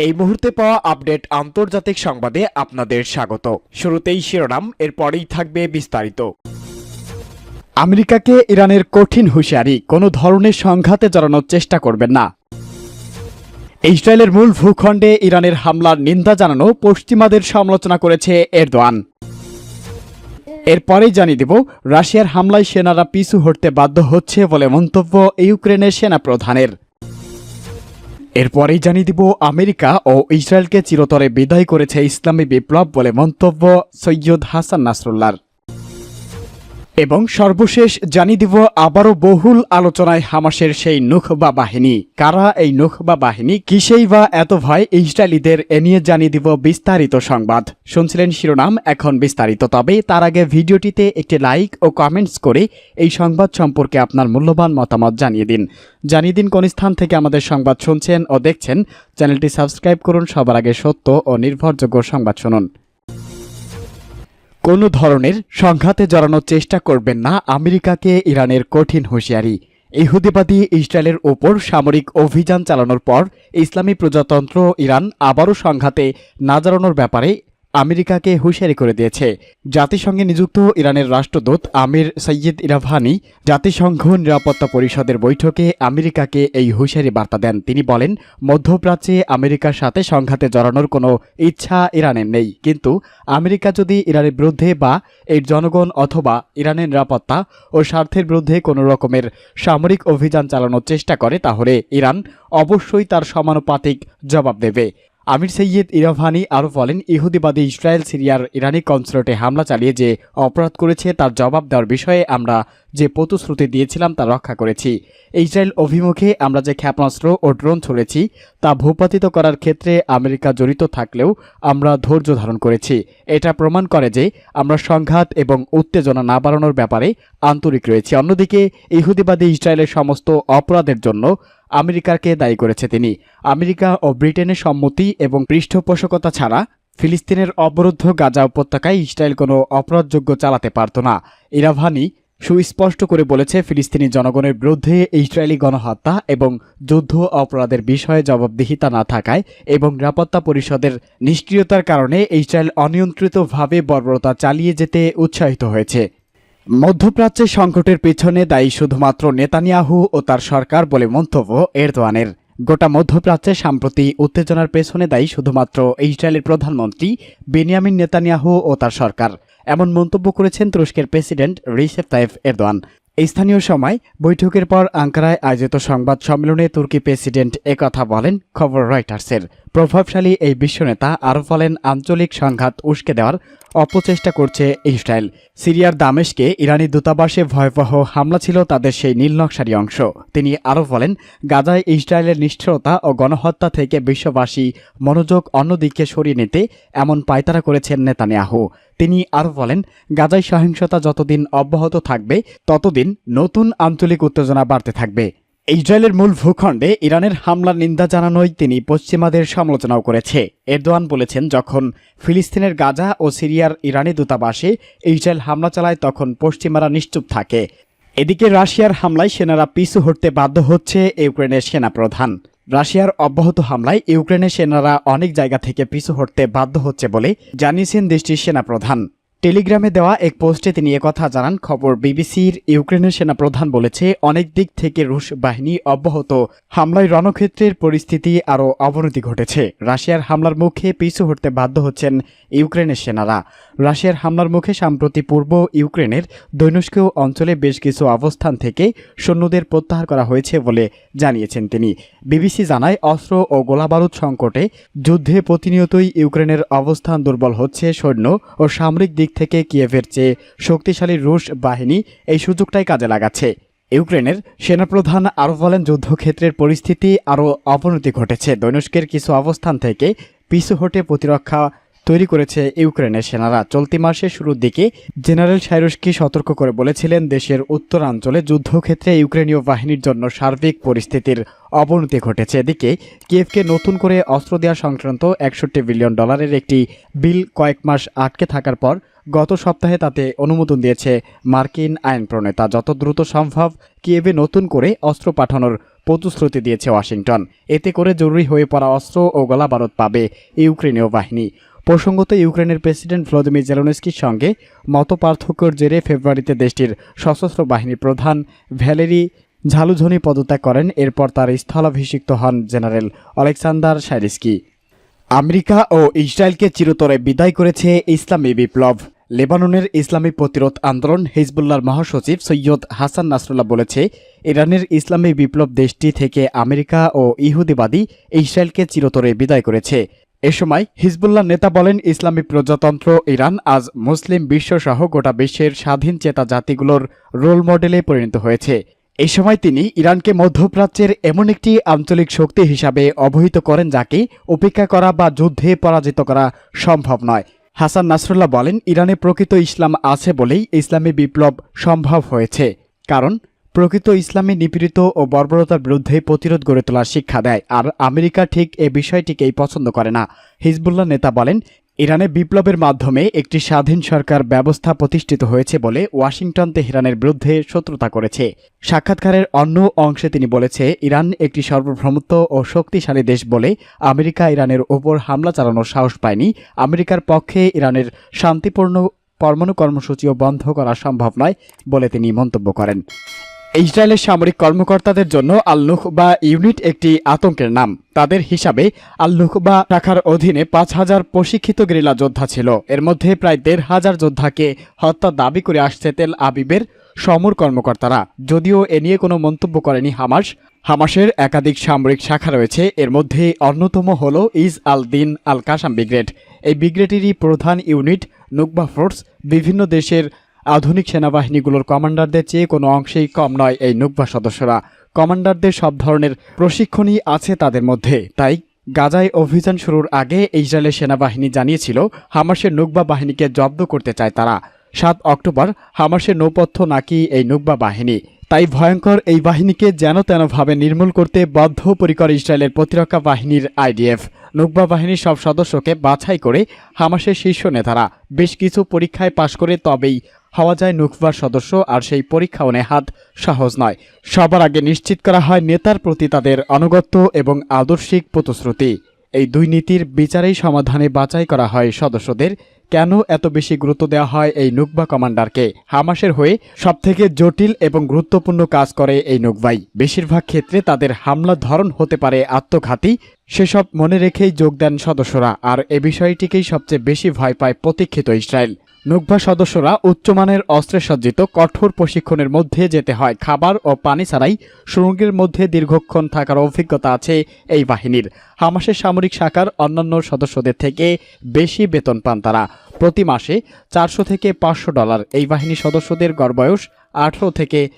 এই মুহূর্তে পাওয়া আপডেট আন্তর্জাতিক সংবাদে আপনাদের স্বাগত। শুরুতেই শিরোনাম, এরপরেই থাকবে বিস্তারিত। আমেরিকাকে ইরানের কঠিন হুঁশিয়ারি, কোনো ধরনের সংঘাতে জড়ানোর চেষ্টা করবেন না। ইসরায়েলের মূল ভূখণ্ডে ইরানের হামলার নিন্দা জানানো পশ্চিমাদের সমালোচনা করেছে এরদোয়ান। এরপরেই জানিয়ে দেব, রাশিয়ার হামলায় সেনারা পিছু হটতে বাধ্য হচ্ছে বলে মন্তব্য ইউক্রেনের সেনাপ্রধানের। এরপরেই জানিয়ে দিব, আমেরিকা ও ইসরায়েলকে চিরতরে বিদায় করেছে ইসলামী বিপ্লব বলে মন্তব্য সৈয়দ হাসান নাসরুল্লাহর। এবং সর্বশেষ জানিয়ে দিব, আবারও বহুল আলোচনায় হামাসের সেই নুখবা বাহিনী। কারা এই নুখবা বাহিনী, কিসেই বা এত ভয় ইসরায়েলিদের, এ নিয়ে জানিয়ে দিব বিস্তারিত সংবাদ। শুনছিলেন শিরোনাম, এখন বিস্তারিত। তবে তার আগে ভিডিওটিতে একটি লাইক ও কমেন্টস করে এই সংবাদ সম্পর্কে আপনার মূল্যবান মতামত জানিয়ে দিন কোন স্থান থেকে আমাদের সংবাদ শুনছেন ও দেখছেন। চ্যানেলটি সাবস্ক্রাইব করুন সবার আগে সত্য ও নির্ভরযোগ্য সংবাদ শুনুন। কোনো ধরনের সংঘাতে জড়ানোর চেষ্টা করবেন না, আমেরিকাকে ইরানের কঠিন হুঁশিয়ারি। ইহুদিবাদী ইসরায়েলের ওপর সামরিক অভিযান চালানোর পর ইসলামী প্রজাতন্ত্র ইরান আবারও সংঘাতে না জড়ানোর ব্যাপারে আমেরিকাকে হুঁশিয়ারি করে দিয়েছে। জাতিসংঘে নিযুক্ত ইরানের রাষ্ট্রদূত আমির সৈয়দ ইরাভানি জাতিসংঘ নিরাপত্তা পরিষদের বৈঠকে আমেরিকাকে এই হুঁশিয়ারি বার্তা দেন। তিনি বলেন, মধ্যপ্রাচ্যে আমেরিকার সাথে সংঘাতে জড়ানোর কোনো ইচ্ছা ইরানের নেই, কিন্তু আমেরিকা যদি ইরানের বিরুদ্ধে বা এর জনগণ অথবা ইরানের নিরাপত্তা ও স্বার্থের বিরুদ্ধে কোনো রকমের সামরিক অভিযান চালানোর চেষ্টা করে, তাহলে ইরান অবশ্যই তার সমানুপাতিক জবাব দেবে। আমির সৈয়দ ইরাভানি আরও বলেন, ইহুদিবাদী ইসরায়েল সিরিয়ার ইরানি কনসুলেটে হামলা চালিয়ে যে অপরাধ করেছে তার জবাব দেওয়ার বিষয়ে আমরা যে প্রতিশ্রুতি দিয়েছিলাম তা রক্ষা করেছি। ইসরায়েল অভিমুখে আমরা যে ক্ষেপণাস্ত্র ও ড্রোন ছড়েছি তা ভূপাতিত করার ক্ষেত্রে আমেরিকা জড়িত থাকলেও আমরা ধৈর্য ধারণ করেছি। এটা প্রমাণ করে যে আমরা সংঘাত এবং উত্তেজনা না বাড়ানোর ব্যাপারে আন্তরিক রয়েছি। অন্যদিকে ইহুদিবাদী ইসরায়েলের সমস্ত অপরাধের জন্য আমেরিকাকে দায়ী করেছে তিনি। আমেরিকা ও ব্রিটেনের সম্মতি এবং পৃষ্ঠপোষকতা ছাড়া ফিলিস্তিনের অবরুদ্ধ গাজা উপত্যকায় ইসরায়েল কোনো অপরাধযোগ্য চালাতে পারত না। ইরাভানি সুস্পষ্ট করে বলেছে, ফিলিস্তিনি জনগণের বিরুদ্ধে ইসরায়েলি গণহত্যা এবং যুদ্ধ অপরাধের বিষয়ে জবাবদিহিতা না থাকায় এবং নিরাপত্তা পরিষদের নিষ্ক্রিয়তার কারণে ইসরায়েল অনিয়ন্ত্রিতভাবে বর্বরতা চালিয়ে যেতে উৎসাহিত হয়েছে। মধ্যপ্রাচ্যের সংকটের পেছনে দায়ী শুধুমাত্র নেতানিয়াহু ও তার সরকার বলে মন্তব্য এরদোয়ানের। গোটা মধ্যপ্রাচ্যে সাম্প্রতি উত্তেজনার পেছনে দায়ী শুধুমাত্র ইসরায়েলের প্রধানমন্ত্রী বেনিয়ামিন নেতানিয়াহু ও তার সরকার, এমন মন্তব্য করেছেন তুরস্কের প্রেসিডেন্ট রিসেপ তাইপ এরদোয়ান। স্থানীয় সময় বৈঠকের পর আঙ্কারায় আয়োজিত সংবাদ সম্মেলনে তুর্কি প্রেসিডেন্ট একথা বলেন। খবর রয়টার্সের। প্রভাবশালী এই বিশ্বনেতা আরও বলেন, আঞ্চলিক সংঘাত উস্কে দেওয়ার অপচেষ্টা করছে ইসরায়েল। সিরিয়ার দামেস্কে ইরানি দূতাবাসে ভয়াবহ হামলা ছিল তাদের সেই নীলনকশারি অংশ। তিনি আরও বলেন, গাজায় ইসরায়েলের নিষ্ঠুরতা ও গণহত্যা থেকে বিশ্ববাসী মনোযোগ অন্যদিকে সরিয়ে নিতে এমন পায়তারা করেছেন নেতানিয়াহু। তিনি আরও বলেন, গাজায় সহিংসতা যতদিন অব্যাহত থাকবে ততদিন নতুন আঞ্চলিক উত্তেজনা বাড়তে থাকবে। ইসরায়েলের মূল ভূখণ্ডে ইরানের হামলার নিন্দা জানানোয় তিনি পশ্চিমাদের সমালোচনাও করেছে। এরদোয়ান বলেছেন, যখন ফিলিস্তিনের গাজা ও সিরিয়ার ইরানি দূতাবাসে ইসরায়েল হামলা চালায় তখন পশ্চিমারা নিশ্চুপ থাকে। এদিকে রাশিয়ার হামলায় সেনারা পিছু হটতে বাধ্য হচ্ছে ইউক্রেনের সেনাপ্রধান। রাশিয়ার অব্যাহত হামলায় ইউক্রেনের সেনারা অনেক জায়গা থেকে পিছু হটতে বাধ্য হচ্ছে বলে জানিয়েছেন দেশটির সেনাপ্রধান। টেলিগ্রামে দেওয়া এক পোস্টে তিনি একথা জানান। খবর বিবিসির। ইউক্রেনের সেনাপ্রধান বলেছে, অনেক দিক থেকে রুশ বাহিনী অব্যাহত হামলায় রণক্ষেত্রের পরিস্থিতি আরও অবনতি ঘটেছে। রাশিয়ার হামলার মুখে পিছু হটতে বাধ্য হচ্ছেন ইউক্রেনের সেনারা। রাশিয়ার হামলার মুখে সাম্প্রতি পূর্ব ইউক্রেনের দৈনস্ক অঞ্চলে বেশ কিছু অবস্থান থেকে সৈন্যদের প্রত্যাহার করা হয়েছে বলে জানিয়েছেন তিনি। বিবিসি জানায়, অস্ত্র ও গোলাবারুদ সংকটে যুদ্ধে প্রতিনিয়তই ইউক্রেনের অবস্থান দুর্বল হচ্ছে। সৈন্য ও সামরিক দিক থেকে কিয়েভের চেয়ে শক্তিশালী রুশ বাহিনী এই সুযোগটাই কাজে লাগাচ্ছে। ইউক্রেনের সেনাপ্রধান আরও বলেন, যুদ্ধক্ষেত্রের পরিস্থিতি আরও অবনতি ঘটেছে। দৈনস্কের কিছু অবস্থান থেকে পিছু হটে প্রতিরক্ষা তৈরি করেছে ইউক্রেনের সেনারা। চলতি মাসের শুরুর দিকে জেনারেল সাইরুস্কি সতর্ক করে বলেছিলেন, দেশের উত্তরাঞ্চলে যুদ্ধক্ষেত্রে ইউক্রেনীয় বাহিনীর জন্য সার্বিক পরিস্থিতির অবনতি ঘটেছে। এদিকে কিয়েভকে নতুন করে অস্ত্র দেওয়া সংক্রান্ত $61 বিলিয়ন একটি বিল কয়েক মাস আটকে থাকার পর গত সপ্তাহে তাতে অনুমোদন দিয়েছে মার্কিন আইন প্রণেতা। যত দ্রুত সম্ভব কিয়েভে নতুন করে অস্ত্র পাঠানোর প্রতিশ্রুতি দিয়েছে ওয়াশিংটন। এতে করে জরুরি হয়ে পড়া অস্ত্র ও গোলাবারুদ পাবে ইউক্রেনীয় বাহিনী। প্রসঙ্গত, ইউক্রেনের প্রেসিডেন্ট ভলোদিমির জেলেনস্কির সঙ্গে মতপার্থক্যের জেরে ফেব্রুয়ারিতে দেশটির সশস্ত্র বাহিনীর প্রধান ভ্যালেরি ঝালুঝনি পদত্যাগ করেন। এরপর তার স্থলাভিষিক্ত হন জেনারেল অলেকসান্ডার সাইরিস্কি। আমেরিকা ও ইসরায়েলকে চিরতরে বিদায় করেছে ইসলামী বিপ্লব। লেবাননের ইসলামী প্রতিরোধ আন্দোলন হিজবুল্লাহর মহাসচিব সৈয়দ হাসান নাসরুল্লাহ বলেছে, ইরানের ইসলামী বিপ্লব দেশটি থেকে আমেরিকা ও ইহুদিবাদী ইসরায়েলকে চিরতরে বিদায় করেছে। এ সময় হিজবুল্লাহ নেতা বলেন, ইসলামী প্রজাতন্ত্র ইরান আজ মুসলিম বিশ্বসহ গোটা বিশ্বের স্বাধীন চেতা জাতিগুলোর রোল মডেলে পরিণত হয়েছে। এই সময় তিনি ইরানকে মধ্যপ্রাচ্যের এমন একটি আঞ্চলিক শক্তি হিসাবে অবহিত করেন যাকে উপেক্ষা করা বা যুদ্ধে পরাজিত করা সম্ভব নয়। হাসান নাসরুল্লাহ বলেন, ইরানে প্রকৃত ইসলাম আছে বলেই ইসলামী বিপ্লব সম্ভব হয়েছে। কারণ প্রকৃত ইসলামী নিপীড়িত ও বর্বরতার বিরুদ্ধে প্রতিরোধ গড়ে তোলার শিক্ষা দেয়। আর আমেরিকা ঠিক এ বিষয়টিকেই পছন্দ করে না। হিজবুল্লাহ নেতা বলেন, ইরানে বিপ্লবের মাধ্যমে একটি স্বাধীন সরকার ব্যবস্থা প্রতিষ্ঠিত হয়েছে বলে ওয়াশিংটন তেহরানের বিরুদ্ধে শত্রুতা করেছে। সাক্ষাৎকারের অন্য অংশে তিনি বলেছে, ইরান একটি সার্বভৌমত্ব ও শক্তিশালী দেশ বলে আমেরিকা ইরানের ওপর হামলা চালানোর সাহস পায়নি। আমেরিকার পক্ষে ইরানের শান্তিপূর্ণ পরমাণু কর্মসূচিও বন্ধ করা সম্ভব নয় বলে তিনি মন্তব্য করেন। ইসরায়েলের সামরিক কর্মকর্তাদের জন্য আল-নুখবা ইউনিট একটি আতঙ্কের নাম। তাদের হিসাবে আল-নুখবা শাখার অধীনে ৫,০০০ প্রশিক্ষিত গেরিলা যোদ্ধা ছিল। এর মধ্যে প্রায় ১,৫০০ যোদ্ধাকে হত্যা দাবি করে আসছে তেল আবিবের সমর কর্মকর্তারা। যদিও এ নিয়ে কোনো মন্তব্য করেনি হামাস। হামাসের একাধিক সামরিক শাখা রয়েছে। এর মধ্যে অন্যতম হল ইজ আল দিন আল কাসাম ব্রিগেড। এই ব্রিগেডেরই প্রধান ইউনিট নুকবা ফোর্স। বিভিন্ন দেশের আধুনিক সেনাবাহিনীগুলোর কমান্ডারদের চেয়ে কোনো অংশেই কম নয় এই নুকবা সদস্যরা। কমান্ডারদের সব ধরনের প্রশিক্ষণই আছে তাদের মধ্যে। তাই গাজায় অভিযান শুরুর আগে ইসরায়েলের সেনাবাহিনী জানিয়েছিল হামাসের নুকবা বাহিনীকে জব্দ করতে চায় তারা। ৭ অক্টোবর হামাসের নৌপথ্য নাকি এই নুকবা বাহিনী। তাই ভয়ঙ্কর এই বাহিনীকে যেন তেনভাবে নির্মূল করতে বদ্ধপরিকর ইসরায়েলের প্রতিরক্ষা বাহিনীর আইডিএফ। নুকবা বাহিনীর সব সদস্যকে বাছাই করে হামাসের শীর্ষ নেতারা বেশ কিছু পরীক্ষায় পাশ করে তবেই হওয়া যায় নুকবার সদস্য। আর সেই পরীক্ষাও নেহাত সহজ নয়। সবার আগে নিশ্চিত করা হয় নেতার প্রতি তাদের আনুগত্য এবং আদর্শিক প্রতিশ্রুতি। এই দুই নীতির বিচারেই সমাধানে বাছাই করা হয় সদস্যদের। কেন এত বেশি গুরুত্ব দেওয়া হয় এই নুকবা কমান্ডারকে? হামাসের হয়ে সবথেকে জটিল এবং গুরুত্বপূর্ণ কাজ করে এই নুকবাই। বেশিরভাগ ক্ষেত্রে তাদের হামলার ধরন হতে পারে আত্মঘাতী। সেসব মনে রেখেই যোগ দেন সদস্যরা। আর এ বিষয়টিকেই সবচেয়ে বেশি ভয় পায় প্রতীক্ষিত ইসরায়েল। নুকবা সদস্যরা উচ্চমানের অস্ত্রে সজ্জিত কঠোর প্রশিক্ষণের মধ্যে যেতে হয়। খাবার ও পানি ছাড়াই সুড়ঙ্গের মধ্যে দীর্ঘক্ষণ থাকার অভিজ্ঞতা আছে এই বাহিনীর। হামাসের সামরিক শাখার অন্যান্য সদস্যদের থেকে বেশি বেতন পান তারা। প্রতি মাসে $400 থেকে $500। এই বাহিনীর সদস্যদের গড় বয়স 18 থেকে